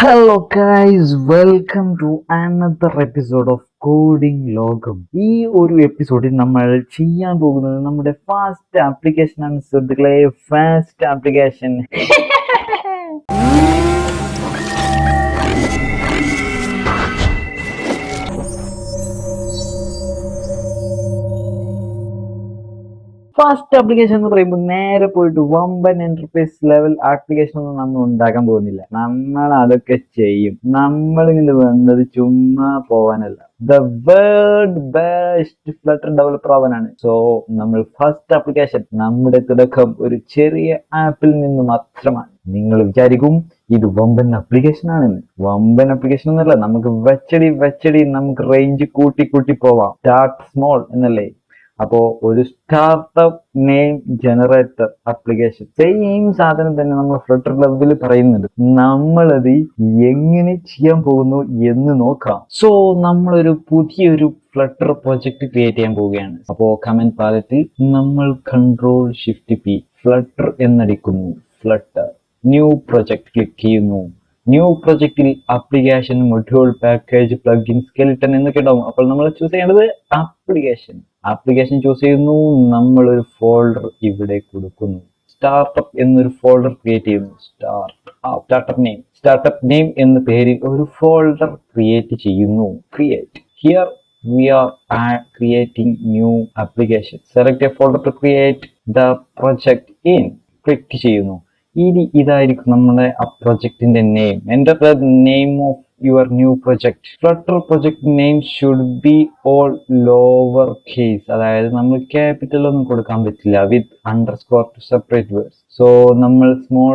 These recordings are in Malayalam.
Hello guys, welcome to another episode of Coding Lokam. ഈ ഒരു എപ്പിസോഡിൽ നമ്മൾ ചെയ്യാൻ പോകുന്നത് നമ്മുടെ ഫാസ്റ്റ് ആപ്ലിക്കേഷൻ ആണ് സുഹൃത്തുക്കളെ. ഫാസ്റ്റ് ആപ്ലിക്കേഷൻ ഫാസ്റ്റ് ആപ്ലിക്കേഷൻ എന്ന് പറയുമ്പോൾ നേരെ പോയിട്ട് വമ്പൻ എന്റർപ്രൈസ് ലെവൽ ആപ്ലിക്കേഷൻ ഒന്നും നമ്മൾ ഉണ്ടാക്കാൻ പോകുന്നില്ല. നമ്മൾ അതൊക്കെ ചെയ്യും. നമ്മൾ ഇങ്ങനെ വന്നത് ചുമ്മാ പോവാനല്ല, the world best Flutter developer ആവാനാണ്. സോ നമ്മൾ ഫസ്റ്റ് ആപ്ലിക്കേഷൻ, നമ്മുടെ തുടക്കം ഒരു ചെറിയ ആപ്പിൽ നിന്ന് മാത്രമാണ്. നിങ്ങൾ വിചാരിക്കും ഇത് വമ്പൻ ആപ്ലിക്കേഷൻ ആണെന്ന്. വമ്പൻ ആപ്ലിക്കേഷൻ എന്നല്ല, നമുക്ക് വെച്ചടി നമുക്ക് റേഞ്ച് കൂട്ടി പോവാം. സ്റ്റാർട്ട് സ്മോൾ എന്നല്ലേ. അപ്പോ ഒരു startup name generator application, same സാധനം തന്നെ നമ്മൾ ഫ്ലട്ടർ ലെവലിൽ പറയുന്നുണ്ട്. നമ്മളത് എങ്ങനെ ചെയ്യാൻ പോകുന്നു എന്ന് നോക്കാം. സോ നമ്മളൊരു പുതിയൊരു ഫ്ലട്ടർ പ്രോജക്റ്റ് ക്രിയേറ്റ് ചെയ്യാൻ പോവുകയാണ്. അപ്പോ കമന്റ് പാലറ്റിൽ നമ്മൾ Ctrl+Shift+P ഫ്ലട്ടർ എന്നടിക്കുന്നു. ഫ്ലട്ടർ ന്യൂ പ്രൊജക്ട് ക്ലിക്ക് ചെയ്യുന്നു. ന്യൂ പ്രൊജക്റ്റിൽ application, module, package, plugin, skeleton എന്നൊക്കെ ഉണ്ടാവും. അപ്പോൾ നമ്മൾ ചൂസ് ചെയ്യേണ്ടത് ആപ്ലിക്കേഷൻ ചൂസ് ചെയ്യുന്നു. നമ്മൾ ഒരു ഫോൾഡർ ഇവിടെ കൊടുക്കുന്നു. സ്റ്റാർട്ടപ്പ് എന്നൊരു ഫോൾഡർ ക്രിയേറ്റ് ചെയ്യുന്നു. സ്റ്റാർട്ടപ്പ് നെയിം എന്ന പേരിൽ ഒരു ഫോൾഡർ ക്രിയേറ്റ് ചെയ്യുന്നു. Here we are creating new application. Select a folder to create the project in. Click ചെയ്യുന്നു. ഇതായിരിക്കും നമ്മുടെ ആ പ്രൊജക്ടിന്റെ name. Enter the name of your new project. Flutter project name should be all lower case. അതായത് നമ്മൾ ക്യാപിറ്റൽ ഒന്നും കൊടുക്കാൻ പറ്റില്ല, with underscore to separate words. So നമ്മൾ സ്മോൾ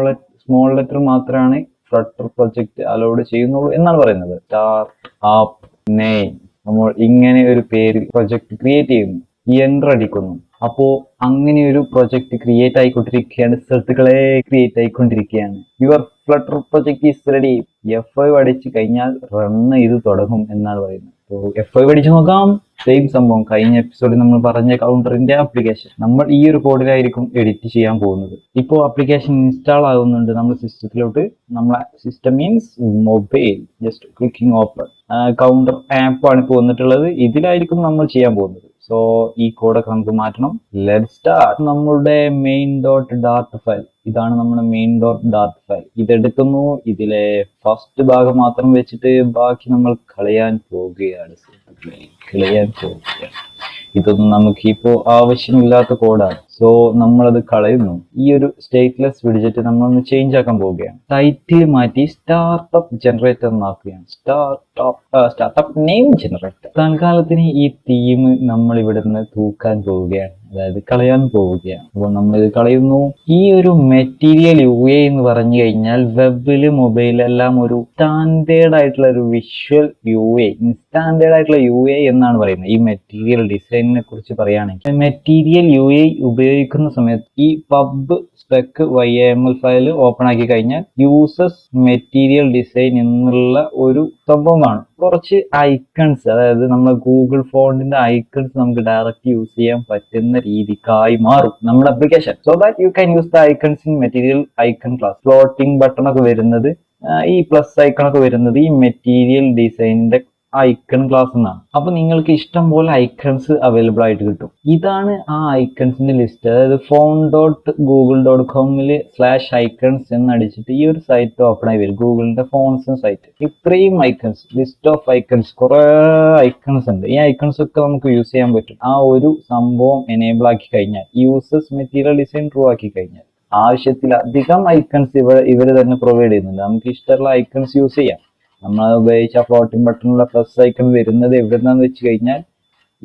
ലെറ്റർ മാത്രമാണ് ഫ്ലട്ടർ പ്രൊജക്ട് അലോഡ് ചെയ്യുന്നുള്ളൂ എന്നാണ് പറയുന്നത്. സ്റ്റാർട്ടപ്പ് നെയിം, നമ്മൾ ഇങ്ങനെ ഒരു പേര് പ്രൊജക്ട് ക്രിയേറ്റ് ചെയ്യുന്നു. എൻ്റർ അടിക്കുന്നു. അപ്പോ അങ്ങനെ ഒരു പ്രൊജക്ട് ക്രിയേറ്റ് ആയിക്കൊണ്ടിരിക്കുകയാണ്. സുഹൃത്തുക്കളെ, ക്രിയേറ്റ് ആയിക്കൊണ്ടിരിക്കുകയാണ്. Your flutter project is ready. F5 അടിച്ചു കഴിഞ്ഞാൽ റൺ ചെയ്ത് തുടങ്ങും എന്നാണ് പറയുന്നത്. F5 അടിച്ചു നോക്കാം. സെയിം സംഭവം കഴിഞ്ഞ എപ്പിസോഡിൽ നമ്മൾ പറഞ്ഞ കൗണ്ടറിന്റെ ആപ്ലിക്കേഷൻ നമ്മൾ ഈ ഒരു കോഡിലായിരിക്കും എഡിറ്റ് ചെയ്യാൻ പോകുന്നത്. ഇപ്പോൾ ആപ്ലിക്കേഷൻ ഇൻസ്റ്റാൾ ആകുന്നുണ്ട് നമ്മുടെ സിസ്റ്റത്തിലോട്ട്. നമ്മളെ system means mobile. Just clicking open. Counter app ആണ് ഇപ്പോൾ വന്നിട്ടുള്ളത്. ഇതിലായിരിക്കും നമ്മൾ ചെയ്യാൻ പോകുന്നത്. സോ ഈ കോഡൊക്കെ നമുക്ക് മാറ്റണം. Let start. നമ്മളുടെ main.dart ഫയൽ ഇതാണ്. നമ്മുടെ main.dart ഫയൽ ഇതെടുക്കുന്നു. ഇതിലെ ഫസ്റ്റ് ഭാഗം മാത്രം വെച്ചിട്ട് ബാക്കി നമ്മൾ കളയാൻ പോവുകയാണ്. ഇതൊന്നും നമുക്ക് ഇപ്പോൾ ആവശ്യമില്ലാത്ത കോഡാണ്. സോ നമ്മളത് കളയുന്നു. ഈ ഒരു സ്റ്റേറ്റ്ലെസ് വിഡ്ജറ്റ് നമ്മളൊന്ന് ചേഞ്ച് ആക്കാൻ പോവുകയാണ്. ടൈറ്റിൽ മാറ്റി സ്റ്റാർട്ടപ്പ് ജനറേറ്റർ എന്നാക്കുകയാണ്. Startup name generator. തൽക്കാലത്തിന് ഈ തീം നമ്മൾ ഇവിടുന്ന് തൂക്കാൻ പോവുകയാണ്, അതായത് കളയാൻ പോവുകയാണ്. അപ്പോൾ നമ്മൾ ഇത് കളയുന്നു. ഈ ഒരു മെറ്റീരിയൽ UA എന്ന് പറഞ്ഞു കഴിഞ്ഞാൽ വെബില് മൊബൈലെല്ലാം ഒരു സ്റ്റാൻഡേർഡ് ആയിട്ടുള്ള ഒരു വിഷ്വൽ UA, സ്റ്റാൻഡേർഡ് ആയിട്ടുള്ള UA എന്നാണ് പറയുന്നത്. ഈ മെറ്റീരിയൽ ഡിസൈനിനെ കുറിച്ച് പറയുകയാണെങ്കിൽ, മെറ്റീരിയൽ UA ഉപയോഗിക്കുന്ന സമയത്ത് ഈ pub spec YAML file open ആക്കി കഴിഞ്ഞാൽ യൂസസ് മെറ്റീരിയൽ ഡിസൈൻ എന്നുള്ള ഒരു സംഭവം കാണും. കുറച്ച് ഐക്കൺസ്, അതായത് നമ്മുടെ ഗൂഗിൾ ഫോണ്ടിന്റെ ഐക്കൺസ് നമുക്ക് ഡയറക്റ്റ് യൂസ് ചെയ്യാൻ പറ്റുന്ന രീതിക്കായി മാറും നമ്മുടെ application. So that you can use the icons in material icon class. Floating button ഒക്കെ വരുന്നത്, ഈ പ്ലസ് ഐക്കൺ ഒക്കെ വരുന്നത് ഈ മെറ്റീരിയൽ ഡിസൈനിന്റെ ഐക്കൺ ക്ലാസ് എന്നാണ്. അപ്പൊ നിങ്ങൾക്ക് ഇഷ്ടം പോലെ ഐക്കൺസ് അവൈലബിൾ ആയിട്ട് കിട്ടും. ഇതാണ് ആ ഐക്കൺസിന്റെ ലിസ്റ്റ്. അതായത് phone.google.com/icons എന്നടിച്ചിട്ട് ഈ ഒരു സൈറ്റ് ഓപ്പൺ ആയി വരും. ഗൂഗിളിന്റെ ഫോൺസ് സൈറ്റ്. ഇത്രയും ഐക്കൺസ്, ലിസ്റ്റ് ഓഫ് ഐക്കൺസ്, കുറെ ഐക്കൺസ് ഉണ്ട്. ഈ ഐക്കൺസ് ഒക്കെ നമുക്ക് യൂസ് ചെയ്യാൻ പറ്റും. ആ ഒരു സംഭവം എനേബിൾ ആക്കി കഴിഞ്ഞാൽ, യൂസേഴ്സ് മെറ്റീരിയൽ ഡിസൈൻ ട്രൂ ആക്കി കഴിഞ്ഞാൽ ആവശ്യത്തിലധികം ഐക്കൺസ് ഇവർ തന്നെ പ്രൊവൈഡ് ചെയ്യുന്നുണ്ട്. നമുക്ക് ഇഷ്ടമുള്ള ഐക്കൺസ് യൂസ് ചെയ്യാം. നമ്മൾ ഉപയോഗിച്ച ഫ്ലോട്ടിംഗ് ബട്ടണിലുള്ള പ്ലസ് ഐക്കൺ വരുന്നത് എവിടെന്നാന്ന് വെച്ച് കഴിഞ്ഞാൽ,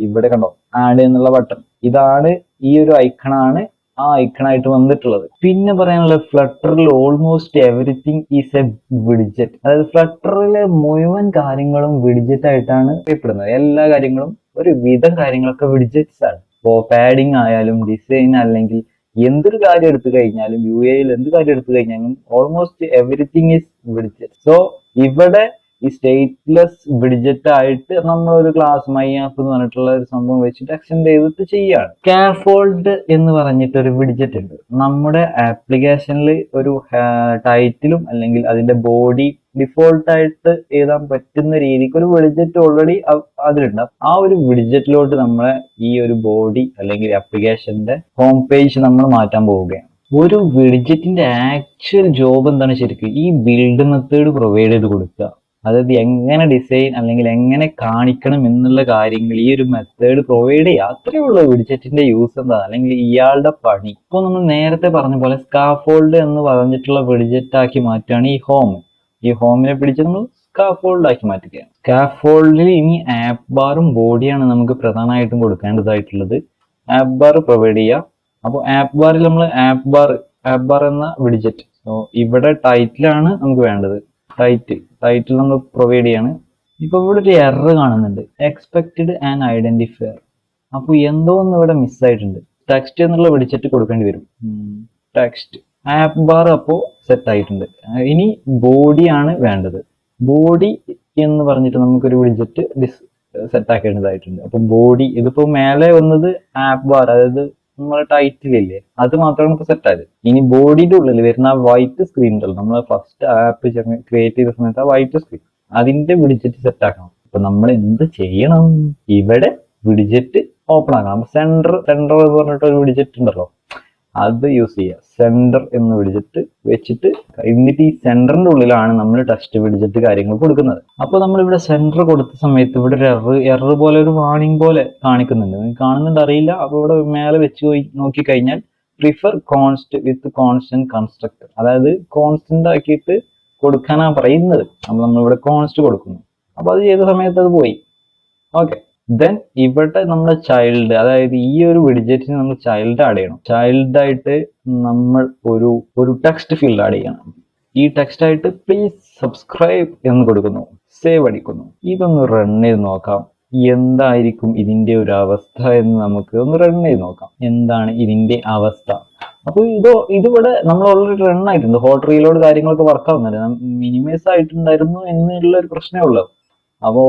ഇവിടെ കണ്ടോ, ആഡ് എന്നുള്ള ബട്ടൺ. ഇതാണ് ഈ ഒരു ഐക്കണാണ് ആ ഐക്കണായിട്ട് വന്നിട്ടുള്ളത്. പിന്നെ പറയാനുള്ള, ഫ്ലട്ടറിൽ almost everything is a widget. അതായത് ഫ്ലട്ടറിലെ മുഴുവൻ കാര്യങ്ങളും വിഡ്ജറ്റ് ആയിട്ടാണ് അറിയപ്പെടുന്നത്. എല്ലാ കാര്യങ്ങളും, ഒരു വിധം കാര്യങ്ങളൊക്കെ വിഡ്ജറ്റ്സ് ആണ്. ഇപ്പോൾ പാഡിങ് ആയാലും ഡിസൈൻ അല്ലെങ്കിൽ എന്തൊരു കാര്യം എടുത്തു കഴിഞ്ഞാലും, UAയിൽ എന്ത് കാര്യം എടുത്തു കഴിഞ്ഞാലും almost everything is widget. So ഇവിടെ ഈ സ്റ്റേറ്റ്ലെസ് വിഡ്ജറ്റ് ആയിട്ട് നമ്മൾ ഒരു ക്ലാസ് മൈ ആപ്പ് എന്ന് പറഞ്ഞിട്ടുള്ള ഒരു സംഭവം വെച്ചിട്ട് എക്സ്റ്റെൻഡ് ചെയ്തിട്ട് ചെയ്യാണ്. സ്കാഫോൾഡ് എന്ന് പറഞ്ഞിട്ട് ഒരു വിഡ്ജറ്റ് ഉണ്ട്. നമ്മുടെ ആപ്ലിക്കേഷനിൽ ഒരു ടൈറ്റിലും അല്ലെങ്കിൽ അതിന്റെ ബോഡി ഡിഫോൾട്ടായിട്ട് എഴുതാൻ പറ്റുന്ന രീതിക്ക് ഒരു വിഡ്ജറ്റ് ഓൾറെഡി അതിലുണ്ട്. ആ ഒരു വിഡ്ജറ്റിലോട്ട് നമ്മളെ ഈ ഒരു ബോഡി അല്ലെങ്കിൽ ആപ്ലിക്കേഷന്റെ ഹോം പേജ് നമ്മൾ മാറ്റാൻ പോവുകയാണ്. ഒരു വിഡ്ജറ്റിന്റെ ആക്ച്വൽ ജോബ് എന്താണ് ശരിക്കും? ഈ ബിൽഡ് മെത്തേഡ് പ്രൊവൈഡ് ചെയ്ത് കൊടുക്കുക. അതായത് എങ്ങനെ ഡിസൈൻ അല്ലെങ്കിൽ എങ്ങനെ കാണിക്കണം എന്നുള്ള കാര്യങ്ങൾ ഈ ഒരു മെത്തേഡ് പ്രൊവൈഡ് ചെയ്യുക. അത്രയേ ഉള്ളൂ വിഡ്ജറ്റിന്റെ യൂസ് എന്താ, അല്ലെങ്കിൽ ഇയാളുടെ പണി. ഇപ്പോൾ നമ്മൾ നേരത്തെ പറഞ്ഞ പോലെ സ്കാഫോൾഡ് എന്ന് പറഞ്ഞിട്ടുള്ള വിഡ്ജറ്റ് ആക്കി മാറ്റുകയാണ് ഈ ഹോം. ഈ ഹോമിനെ പിടിച്ച് നമ്മൾ സ്കാഫോൾഡ് ആക്കി മാറ്റുകയാണ്. സ്കാഫോൾഡിൽ ഇനി ആപ്പ് ബാറും ബോഡിയാണ് നമുക്ക് പ്രധാനമായിട്ടും കൊടുക്കേണ്ടതായിട്ടുള്ളത്. ആപ്പ് ബാർ പ്രൊവൈഡ് ചെയ്യുക. അപ്പോൾ ആപ്പ് ബാറിൽ നമ്മൾ ആപ്പ് ബാർ എന്ന വിഡ്ജറ്റ്, ഇവിടെ ടൈറ്റിലാണ് നമുക്ക് വേണ്ടത്. ടൈറ്റിൽ നമ്മൾ പ്രൊവൈഡ് ചെയ്യാണ്. ഇപ്പൊ ഇവിടെ ഒരു എറർ കാണുന്നുണ്ട്, എക്സ്പെക്റ്റഡ് ആൻഡ് ഐഡന്റിഫയർ. അപ്പോൾ എന്തോ ഒന്ന് ഇവിടെ മിസ്സായിട്ടുണ്ട്. ടെക്സ്റ്റ് എന്നുള്ള വിഡ്ജറ്റ് കൊടുക്കേണ്ടി വരും. ടെക്സ്റ്റ് ആപ്പ് ബാർ അപ്പോൾ സെറ്റ് ആയിട്ടുണ്ട്. ഇനി ബോഡിയാണ് വേണ്ടത്. ബോഡി എന്ന് പറഞ്ഞിട്ട് നമുക്കൊരു വിഡ്ജറ്റ് സെറ്റ് ആക്കേണ്ടതായിട്ടുണ്ട്. അപ്പൊ ബോഡി ഇതിപ്പോ മേലെ വന്നത് ആപ്പ് ബാർ, അതായത് നമ്മളെ ടൈറ്റിലില്ലേ, അത് മാത്രമാണ് ഇപ്പൊ സെറ്റ് ആയത്. ഇനി ബോഡിയുടെ ഉള്ളിൽ വരുന്ന ആ വൈറ്റ് സ്ക്രീൻ ഉണ്ടല്ലോ, നമ്മൾ ഫസ്റ്റ് ആപ്പ് ക്രിയേറ്റ് ചെയ്ത സമയത്ത് ആ വൈറ്റ് സ്ക്രീൻ, അതിന്റെ വിഡ്ജറ്റ് സെറ്റ് ആക്കണം. അപ്പൊ നമ്മൾ എന്ത് ചെയ്യണം? ഇവിടെ വിഡ്ജറ്റ് ഓപ്പൺ ആക്കണം. അപ്പൊ സെന്റർ എന്ന് പറഞ്ഞിട്ട് ഒരു വിഡ്ജറ്റ് ഉണ്ടല്ലോ, അത് യൂസ് ചെയ്യുക. സെന്റർ എന്ന വിഡ്ജറ്റ് വെച്ചിട്ട് എന്നിട്ട് ഈ സെന്ററിന്റെ ഉള്ളിലാണ് നമ്മൾ ടെക്സ്റ്റ് വിഡ്ജറ്റ് കാര്യങ്ങൾ കൊടുക്കുന്നത്. അപ്പോൾ നമ്മൾ ഇവിടെ സെന്റർ കൊടുത്ത സമയത്ത് ഇവിടെ ഒരു എറർ പോലെ ഒരു വാണിംഗ് പോലെ കാണിക്കുന്നുണ്ട്. കാണുന്നുണ്ട് അറിയില്ല. അപ്പോൾ ഇവിടെ മേലെ വെച്ച് പോയി നോക്കി കഴിഞ്ഞാൽ പ്രിഫർ കോൺസ്റ്റ് വിത്ത് കോൺസ്റ്റന്റ് കൺസ്ട്രക്ടർ, അതായത് കോൺസ്റ്റന്റ് ആക്കിയിട്ട് കൊടുക്കാനാണ് പറയുന്നത്. അപ്പോൾ നമ്മളിവിടെ കോൺസ്റ്റ് കൊടുക്കുന്നു. അപ്പൊ അത് ചെയ്ത സമയത്ത് അത് പോയി. ഓക്കെ, ദെൻ ഇവിടെ നമ്മുടെ ചൈൽഡ്, അതായത് ഈ ഒരു വിഡ്ജറ്റിന് നമ്മൾ ചൈൽഡ് ആഡ് ചെയ്യണം. ചൈൽഡ് ആയിട്ട് നമ്മൾ ഒരു ടെക്സ്റ്റ് ഫീൽഡ് ആഡ് ചെയ്യണം. ഈ ടെക്സ്റ്റ് ആയിട്ട് പ്ലീസ് സബ്സ്ക്രൈബ് എന്ന് കൊടുക്കുന്നു, സേവ് അടിക്കുന്നു. ഇതൊന്ന് റൺ ചെയ്ത് നോക്കാം, എന്തായിരിക്കും ഇതിന്റെ ഒരു അവസ്ഥ എന്ന് നമുക്ക് ഒന്ന് റൺ ചെയ്ത് നോക്കാം. എന്താണ് ഇതിന്റെ അവസ്ഥ? അപ്പൊ ഇതിവിടെ നമ്മൾ ഓൾറെഡി റൺ ആയിട്ടുണ്ട്. ഹോട്ട് റീലോഡ് കാര്യങ്ങളൊക്കെ വർക്ക് ആവുന്നുണ്ട്. മിനിമൈസ് ആയിട്ടുണ്ടായിരുന്നു എന്നുള്ള ഒരു പ്രശ്നമേ ഉള്ളൂ. അപ്പോ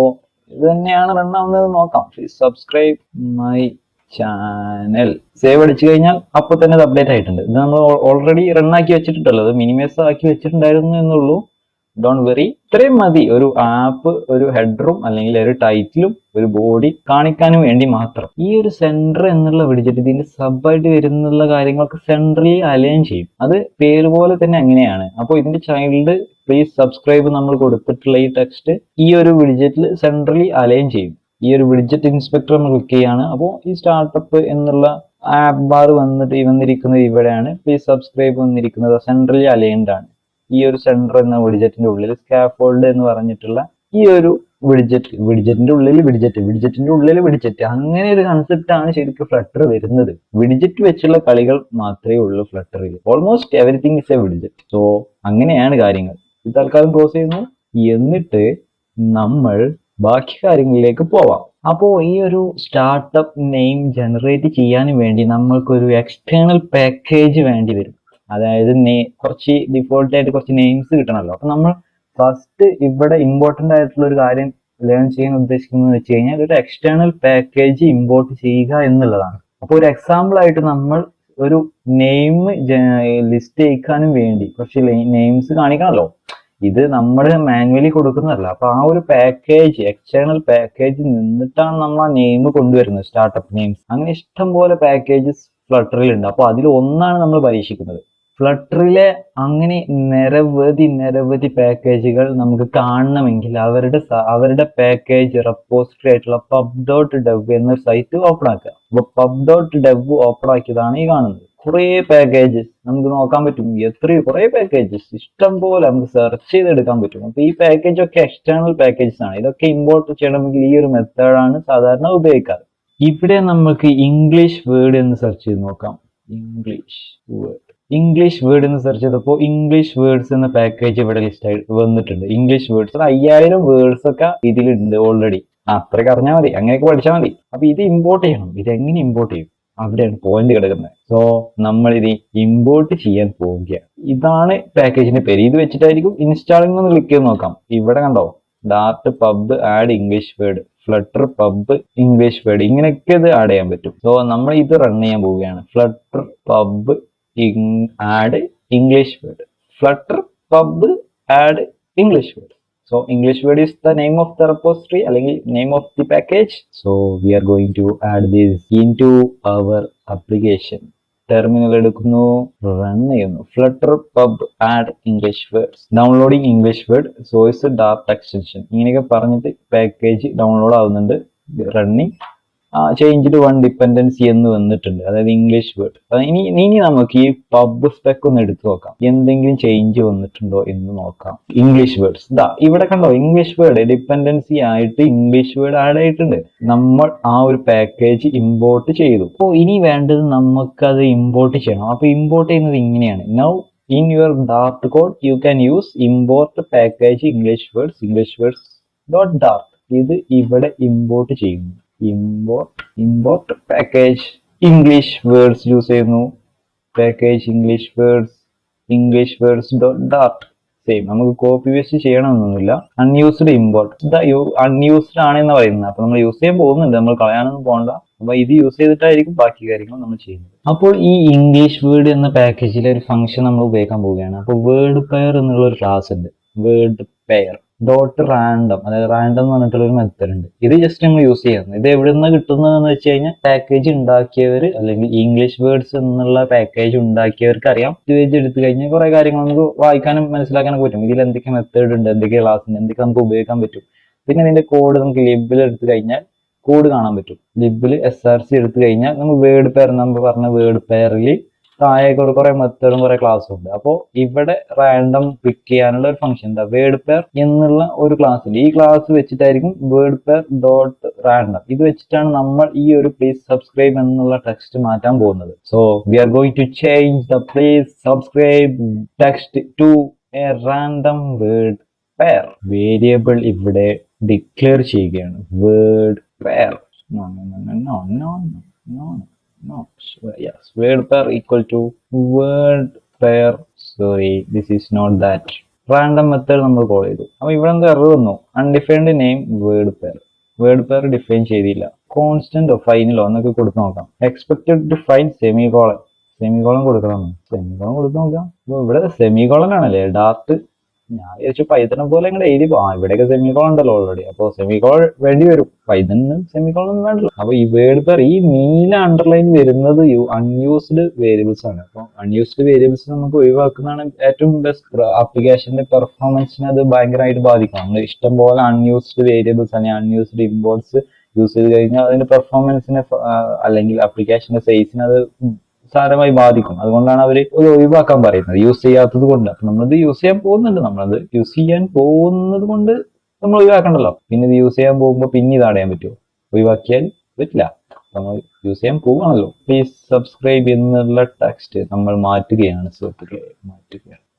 ഇത് തന്നെയാണ് റൺ ആവുന്നത്. നോക്കാം. Please subscribe my channel, save അടിച്ചു കഴിഞ്ഞാൽ അപ്പൊ തന്നെ ഇത് അപ്ഡേറ്റ് ആയിട്ടുണ്ട്. ഇത് നമ്മൾ ഓൾറെഡി റൺ ആക്കി വെച്ചിട്ടുണ്ടല്ലോ, അത് മിനിമൈസ് ആക്കി വെച്ചിട്ടുണ്ടായിരുന്നു എന്നുള്ളൂ. Don't worry. ഇത്രയും മതി. ഒരു ആപ്പ്, ഒരു ഹെഡറും അല്ലെങ്കിൽ ഒരു ടൈറ്റിലും ഒരു ബോഡി കാണിക്കാനും വേണ്ടി മാത്രം. ഈ ഒരു സെന്റർ എന്നുള്ള വിഡ്ജറ്റ് ഇതിന്റെ സബായിട്ട് വരുന്നുള്ള കാര്യങ്ങളൊക്കെ സെൻട്രലി അലൈൻ ചെയ്യും. അത് പേര് പോലെ തന്നെ അങ്ങനെയാണ്. അപ്പോൾ ഇതിന്റെ ചൈൽഡ് പ്ലീസ് സബ്സ്ക്രൈബ് നമ്മൾ കൊടുത്തിട്ടുള്ള ഈ ടെക്സ്റ്റ് ഈ ഒരു വിഡ്ജറ്റിൽ സെൻട്രലി അലൈൻ ചെയ്യും. ഈ ഒരു വിഡ്ജറ്റ് ഇൻസ്പെക്ടർ നമ്മൾ ക്ലിക്ക് ചെയ്യാണ്. അപ്പോൾ ഈ സ്റ്റാർട്ടപ്പ് എന്നുള്ള ആപ്പ് ബാർ വന്നിരിക്കുന്നത് ഇവിടെയാണ്. പ്ലീസ് സബ്സ്ക്രൈബ് വന്നിരിക്കുന്നത് സെൻട്രലി അലൈൻഡ് ആണ്. ഈ ഒരു സെന്റർ എന്ന വിഡ്ജറ്റിന്റെ ഉള്ളിൽ സ്കാഫോൾഡ് എന്ന് പറഞ്ഞിട്ടുള്ള ഈ ഒരു വിഡ്ജറ്റിന്റെ ഉള്ളിൽ വിഡ്ജറ്റ്, അങ്ങനെ ഒരു കൺസെപ്റ്റ് ആണ് ശരിക്കും ഫ്ലട്ടർ വരുന്നത്. വിഡ്ജറ്റ് വെച്ചുള്ള കളികൾ മാത്രമേ ഉള്ളൂ ഫ്ലട്ടറിൽ. Almost everything is a widget. So അങ്ങനെയാണ് കാര്യങ്ങൾ. ഇത് തൽക്കാലം ക്ലോസ് ചെയ്യുന്നു. എന്നിട്ട് നമ്മൾ ബാക്കി കാര്യങ്ങളിലേക്ക് പോവാം. അപ്പോൾ ഈ ഒരു സ്റ്റാർട്ടപ്പ് നെയിം ജനറേറ്റ് ചെയ്യാൻ വേണ്ടി നമ്മൾക്കൊരു എക്സ്റ്റേണൽ പാക്കേജ് വേണ്ടി വരും. അതായത് കുറച്ച് ഡിഫോൾട്ട് ആയിട്ട് കുറച്ച് നെയിംസ് കിട്ടണമല്ലോ. അപ്പൊ നമ്മൾ ഫസ്റ്റ് ഇവിടെ ഇമ്പോർട്ടന്റ് ആയിട്ടുള്ള ഒരു കാര്യം ലേൺ ചെയ്യാൻ ഉദ്ദേശിക്കുന്നത് വെച്ച് കഴിഞ്ഞാൽ ഒരു എക്സ്റ്റേണൽ പാക്കേജ് ഇമ്പോർട്ട് ചെയ്യുക എന്നുള്ളതാണ്. അപ്പോൾ ഒരു എക്സാമ്പിൾ ആയിട്ട് നമ്മൾ ഒരു നെയിം ലിസ്റ്റ് ചെയ്യിക്കാനും വേണ്ടി കുറച്ച് നെയിംസ് കാണിക്കണമല്ലോ. ഇത് നമ്മൾ മാനുവലി കൊടുക്കുന്നതല്ല. അപ്പൊ ആ ഒരു പാക്കേജ്, എക്സ്റ്റേണൽ പാക്കേജ് നിന്നിട്ടാണ് നമ്മൾ ആ നെയിം കൊണ്ടുവരുന്നത്. സ്റ്റാർട്ടപ്പ് നെയിംസ് അങ്ങനെ ഇഷ്ടം പോലെ പാക്കേജസ് ഫ്ലട്ടറിൽ ഉണ്ട്. അപ്പൊ അതിൽ ഒന്നാണ് നമ്മൾ പരീക്ഷിക്കുന്നത്. ഫ്ലട്ടറിലെ അങ്ങനെ നിരവധി പാക്കേജുകൾ നമുക്ക് കാണണമെങ്കിൽ അവരുടെ പാക്കേജ് റെപ്പോസിറ്ററി ആയിട്ടുള്ള pub.dev എന്നൊരു സൈറ്റ് ഓപ്പൺ ആക്കുക. അപ്പൊ pub.dev ഓപ്പൺ ആക്കിയതാണ് ഈ കാണുന്നത്. കുറെ പാക്കേജസ് നമുക്ക് നോക്കാൻ പറ്റും. കുറെ പാക്കേജസ് ഇഷ്ടം പോലെ നമുക്ക് സെർച്ച് ചെയ്തെടുക്കാൻ പറ്റും. അപ്പൊ ഈ പാക്കേജ് ഒക്കെ എക്സ്റ്റേണൽ പാക്കേജസ് ആണ്. ഇതൊക്കെ ഇമ്പോർട്ട് ചെയ്യണമെങ്കിൽ ഈ ഒരു മെത്തേഡാണ് സാധാരണ ഉപയോഗിക്കാറ്. ഇവിടെ നമുക്ക് ഇംഗ്ലീഷ് വേർഡ് എന്ന് സെർച്ച് ചെയ്ത് നോക്കാം. ഇംഗ്ലീഷ് വേർഡ് എന്ന് സെർച്ച് ചെയ്തപ്പോൾ ഇംഗ്ലീഷ് വേർഡ്സ് എന്ന പാക്കേജ് ഇവിടെ ലിസ്റ്റ് ആയിട്ട് വന്നിട്ടുണ്ട്. ഇംഗ്ലീഷ് വേർഡ്സ് 5000 വേർഡ്സ് ഒക്കെ ഇതിലുണ്ട് ഓൾറെഡി. അത്രയ്ക്ക് അറിഞ്ഞാൽ മതി, അങ്ങനെയൊക്കെ പഠിച്ചാൽ മതി. അപ്പൊ ഇത് ഇമ്പോർട്ട് ചെയ്യണം. ഇതെങ്ങനെ ഇമ്പോർട്ട് ചെയ്യും? അവിടെയാണ് പോയിന്റ് കിടക്കുന്നത്. സോ നമ്മൾ ഇത് ഇമ്പോർട്ട് ചെയ്യാൻ പോവുകയാണ്. ഇതാണ് പാക്കേജിന്റെ പേര്. ഇത് വെച്ചിട്ടായിരിക്കും ഇൻസ്റ്റാളിംഗ് എന്ന് ക്ലിക്ക് ചെയ്ത് നോക്കാം. ഇവിടെ കണ്ടോ, Dart pub add English word, flutter pub English word, ഇങ്ങനെയൊക്കെ ഇത് ആഡ് ചെയ്യാൻ പറ്റും. സോ നമ്മൾ ഇത് റൺ ചെയ്യാൻ പോവുകയാണ്. Flutter pub add English word, flutter pub add English word. So English word is the name of the repository, അല്ലെങ്കിൽ name of the package. So we are going to add this into our application. Terminal എടുക്കുന്നു, റൺ ചെയ്യുന്നു. Flutter pub add English words, downloading English word, source dart extension, ഇങ്ങനെയൊക്കെ പറഞ്ഞിട്ട് പാക്കേജ് ഡൗൺലോഡ് ആവുന്നുണ്ട്. Running change to one dependency എന്ന് വന്നിട്ടുണ്ട്, അതായത് ഇംഗ്ലീഷ് വേർഡ്. ഇനി നമുക്ക് ഈ പബ് സ്പെക് ഒന്ന് എടുത്തു നോക്കാം, എന്തെങ്കിലും ചേഞ്ച് വന്നിട്ടുണ്ടോ എന്ന് നോക്കാം. ഇംഗ്ലീഷ് വേർഡ്സ് ഇവിടെ കണ്ടോ, ഇംഗ്ലീഷ് വേർഡ് ഡിപ്പെൻഡൻസി ആയിട്ട് ഇംഗ്ലീഷ് വേർഡ് ആഡ് ആയിട്ടുണ്ട്. നമ്മൾ ആ ഒരു പാക്കേജ് ഇമ്പോർട്ട് ചെയ്തു. അപ്പോൾ ഇനി വേണ്ടത് നമുക്കത് ഇമ്പോർട്ട് ചെയ്യണം. അപ്പൊ ഇമ്പോർട്ട് ചെയ്യുന്നത് ഇങ്ങനെയാണ്. Now in your Dart code you can use import package English words dot Dart. ഇത് ഇവിടെ ഇമ്പോർട്ട് ചെയ്യുന്നു. import package English words use ചെയ്യുന്നു. package English words dot Dart. Same, നമുക്ക് കോപ്പി പേസ്റ്റ് ചെയ്യണമെന്നൊന്നുമില്ല. അൺയൂസ്ഡ് ഇമ്പോർട്ട്, അൺയൂസ്ഡ് ആണെന്ന് പറയുന്നത്. അപ്പൊ നമ്മൾ യൂസ് ചെയ്യാൻ പോകുന്നുണ്ട്, നമ്മൾ കളയാനൊന്നും പോകണ്ട. അപ്പൊ ഇത് യൂസ് ചെയ്തിട്ടായിരിക്കും ബാക്കി കാര്യങ്ങൾ നമ്മൾ ചെയ്യുന്നത്. അപ്പോൾ ഈ ഇംഗ്ലീഷ് വേർഡ് എന്ന പാക്കേജിലെ ഒരു ഫംഗ്ഷൻ നമ്മൾ ഉപയോഗിക്കാൻ പോവുകയാണ്. അപ്പോൾ വേർഡ് പെയർ എന്നുള്ള ഒരു ക്ലാസ് ഉണ്ട്. വേർഡ് പെയർ ഡോട്ട് റാൻഡം, അതായത് റാൻഡം എന്ന് പറഞ്ഞിട്ടുള്ള ഒരു മെത്തേഡ് ഉണ്ട്. ഇത് ജസ്റ്റ് നമ്മൾ യൂസ് ചെയ്യുന്നത്. ഇത് എവിടെ നിന്ന് കിട്ടുന്നതെന്ന് വെച്ച് കഴിഞ്ഞാൽ പാക്കേജ് ഉണ്ടാക്കിയവർ, അല്ലെങ്കിൽ ഇംഗ്ലീഷ് വേർഡ്സ് എന്നുള്ള പാക്കേജ് ഉണ്ടാക്കിയവർക്ക് അറിയാം. ഇത് എടുത്തു കഴിഞ്ഞാൽ കുറെ കാര്യങ്ങൾ നമുക്ക് വായിക്കാനും മനസ്സിലാക്കാനൊക്കെ പറ്റും. ഇതിൽ എന്തൊക്കെ മെത്തേഡ് ഉണ്ട്, എന്തൊക്കെ ക്ലാസ് ഉണ്ട്, എന്തൊക്കെ നമുക്ക് ഉപയോഗിക്കാൻ പറ്റും. പിന്നെ ഇതിന്റെ കോഡ് നമുക്ക് ലിബിൽ എടുത്തു കഴിഞ്ഞാൽ കോഡ് കാണാൻ പറ്റും. ലിബിൽ SRC എടുത്തു കഴിഞ്ഞാൽ നമുക്ക് വേർഡ് പെയർ, നമ്മൾ പറഞ്ഞ വേർഡ് പെയറിൽ താഴെ കുറെ മെത്തേഡും കുറെ ക്ലാസ്സും ഉണ്ട്. അപ്പോൾ ഇവിടെ റാൻഡം പിക്ക് ചെയ്യാനുള്ള ഒരു ഫംഗ്ഷൻ എന്താ, വേർഡ് പെയർ എന്നുള്ള ഒരു ക്ലാസ് ഉണ്ട്. ഈ ക്ലാസ് വെച്ചിട്ടായിരിക്കും വേർഡ് പെയർ ഡോട്ട് റാൻഡം, ഇത് വെച്ചിട്ടാണ് നമ്മൾ ഈ ഒരു പ്ലീസ് സബ്സ്ക്രൈബ് എന്നുള്ള ടെക്സ്റ്റ് മാറ്റാൻ പോകുന്നത്. So we are going to change the please subscribe text to a random word pair. Variable ഇവിടെ ഡിക്ലെയർ ചെയ്യുകയാണ്, word pair. No, yes, word pair equal to word pair. Sorry, this is not that. Random method നമ്മൾ കോൾ ചെയ്തു. അപ്പൊ ഇവിടെ എന്താ എറർ വന്നു, undefined name word pair define ചെയ്തില്ല. കോൺസ്റ്റന്റോ ഫൈനലോ എന്നൊക്കെ കൊടുത്തു നോക്കാം. എക്സ്പെക്ടഡ് ടു ഫൈൻ സെമികോളൻ കൊടുക്കണം. സെമികോളൻ കൊടുത്തു നോക്കാം. അപ്പൊ ഇവിടെ സെമികോളൻ ആണല്ലേ ഡാർട്ട്. ഞാൻ വിചാരിച്ചു പൈതനെ പോലെ ഇങ്ങനെ എഴുതി പോവാം. ഇവിടെയൊക്കെ സെമികോളൻ ഉണ്ടല്ലോ ഓൾറെഡി. അപ്പോൾ സെമികോളൻ വേണ്ടി വരും, പൈതന് സെമികോളൻ ഒന്നും വേണ്ടല്ലോ. അപ്പൊ ഈ വേർഡ് പെയർ, ഈ നീല അണ്ടർലൈൻ വരുന്നത് അൺയൂസ്ഡ് വേരിയബിൾസ് ആണ്. അപ്പൊ അൺയൂസ്ഡ് വേരിയബിൾസ് നമുക്ക് ഒഴിവാക്കുന്നതാണ് ഏറ്റവും ബെസ്റ്റ്. ആപ്ലിക്കേഷന്റെ പെർഫോമൻസിനെ അത് ഭയങ്കരമായിട്ട് ബാധിക്കും. നമ്മൾ ഇഷ്ടം പോലെ അൺയൂസ്ഡ് വേരിയബിൾസ് അല്ലെങ്കിൽ അൺയൂസ്ഡ് ഇമ്പോർട്ട്സ് യൂസ് ചെയ്ത് കഴിഞ്ഞാൽ അതിന്റെ പെർഫോമൻസിനെ അല്ലെങ്കിൽ ആപ്ലിക്കേഷന്റെ സൈസിനെ അത് സാരമായി ബാധിക്കും. അതുകൊണ്ടാണ് അവർ ഇത് ഒഴിവാക്കാൻ പറയുന്നത്, യൂസ് ചെയ്യാത്തത് കൊണ്ട്. അപ്പൊ നമ്മളത് യൂസ് ചെയ്യാൻ പോകുന്നത് കൊണ്ട് നമ്മൾ ഒഴിവാക്കണ്ടല്ലോ. പിന്നെ ഇത് യൂസ് ചെയ്യാൻ പോകുമ്പോൾ പിന്നെ ഇത് അടയാൻ പറ്റുമോ? ഒഴിവാക്കിയാൽ പറ്റില്ല. നമ്മൾ യൂസ് ചെയ്യാൻ പോവാണല്ലോ. പ്ലീസ് സബ്സ്ക്രൈബ് എന്നുള്ള ടെക്സ്റ്റ് നമ്മൾ മാറ്റുകയാണ് സുഹൃത്തുക്കളെ,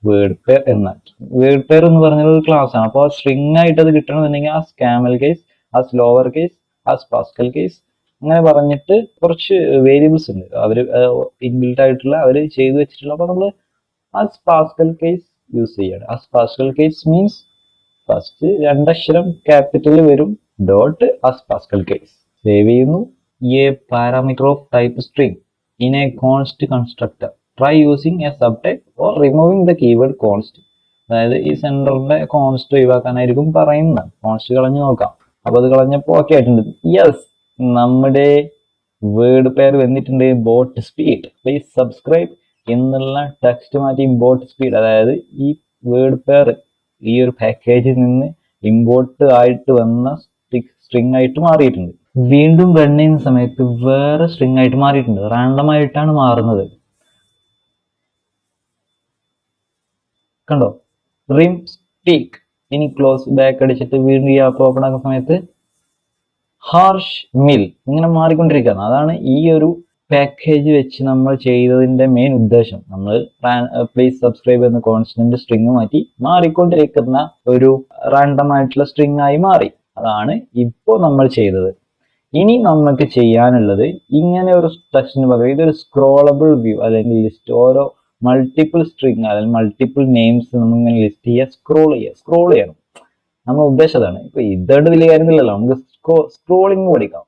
വേർഡ് പെയർ എന്നാക്കി. വേർഡ് പെയർ എന്ന് പറഞ്ഞ ഒരു ക്ലാസ് ആണ്. അപ്പോൾ സ്ട്രിങ് ആയിട്ട് അത് കിട്ടണമെന്നുണ്ടെങ്കിൽ ആ സ്കാമൽ കേസ്, ആ സ്ലോവർ കേസ്, ആ പാസ്കൽ കേസ് അങ്ങനെ പറഞ്ഞിട്ട് കുറച്ച് വേരിയബിൾസ് ഉണ്ട് അവർ ഇൻബിൽറ്റ് ആയിട്ടുള്ള, അവർ ചെയ്തു വെച്ചിട്ടുള്ള. അപ്പൊ നമ്മൾ ആ പാസ്കൽ കേസ് യൂസ് ചെയ്യണം. ആ പാസ്കൽ കേസ് മീൻസ് ഫസ്റ്റ് രണ്ടക്ഷരം ക്യാപിറ്റൽ വരും, ഡോട്ട് പാസ്കൽ കേസ്. സേവ് ചെയ്യുന്നു. A parameter of type string in a const constructor. Try using a subtype or removing the keyword const. അതായത് ഈ സെന്ററിന്റെ കോൺസ്റ്റ് ഒഴിവാക്കാനായിരിക്കും പറയുന്നത്. കോൺസ്റ്റ് കളഞ്ഞു നോക്കാം. അപ്പൊ അത് കളഞ്ഞപ്പോ ഓക്കെ ആയിട്ടുണ്ട്. യെസ്, നമ്മുടെ വേർഡ് പെയർ വന്നിട്ടുണ്ട്. ബോട്ട് സ്പീഡ് പ്ലീസ് സബ്സ്ക്രൈബ് എന്നുള്ള ടെക്സ്റ്റ് മാറ്റി ബോട്ട് സ്പീഡ്, അതായത് ഈ വേർഡ് പെയർ ഈ ഒരു പാക്കേജിൽ നിന്ന് ഇമ്പോർട്ട് ആയിട്ട് വന്ന സ്ട്രിംഗ് ആയിട്ട് മാറിയിട്ടുണ്ട്. വീണ്ടും റൺ ചെയ്യുന്ന സമയത്ത് വേറെ സ്ട്രിംഗ് ആയിട്ട് മാറിയിട്ടുണ്ട്. റാൻഡം ആയിട്ടാണ് മാറുന്നത്. കണ്ടോ, റിം സ്പീക്ക്. ഇനി ക്ലോസ് ബാക്ക് അടിച്ചിട്ട് വീണ്ടും ഈ ആപ്പ് ഓപ്പൺ ആക്കുന്ന സമയത്ത് ഹാർഷ് മിൽ ഇങ്ങനെ മാറിക്കൊണ്ടിരിക്കുകയാണ്. അതാണ് ഈ ഒരു പാക്കേജ് വെച്ച് നമ്മൾ ചെയ്തതിന്റെ മെയിൻ ഉദ്ദേശം. നമ്മൾ പ്ലീസ് സബ്സ്ക്രൈബ് എന്ന കോൺസ്റ്റന്റ് സ്ട്രിങ് മാറ്റി മാറിക്കൊണ്ടിരിക്കുന്ന ഒരു റാൻഡം ആയിട്ടുള്ള സ്ട്രിങ് ആയി മാറി. അതാണ് ഇപ്പോൾ നമ്മൾ ചെയ്തത്. ഇനി നമുക്ക് ചെയ്യാനുള്ളത് ഇങ്ങനെ ഒരു ടെക്സ്റ്റിന് പകരം ഇതൊരു സ്ക്രോളബിൾ വ്യൂ അല്ലെങ്കിൽ ലിസ്റ്റ്, ഓരോ മൾട്ടിപ്പിൾ സ്ട്രിങ് അല്ലെങ്കിൽ മൾട്ടിപ്പിൾ നെയിംസ് നമ്മളിങ്ങനെ ലിസ്റ്റ് ചെയ്യുക, സ്ക്രോൾ ചെയ്യണം. നമ്മൾ ഉദ്ദേശം അതാണ്. ഇപ്പൊ ഇതോട് വലിയ കാര്യമില്ലല്ലോ, നമുക്ക് സ്ക്രോളിംഗ് പഠിക്കാം.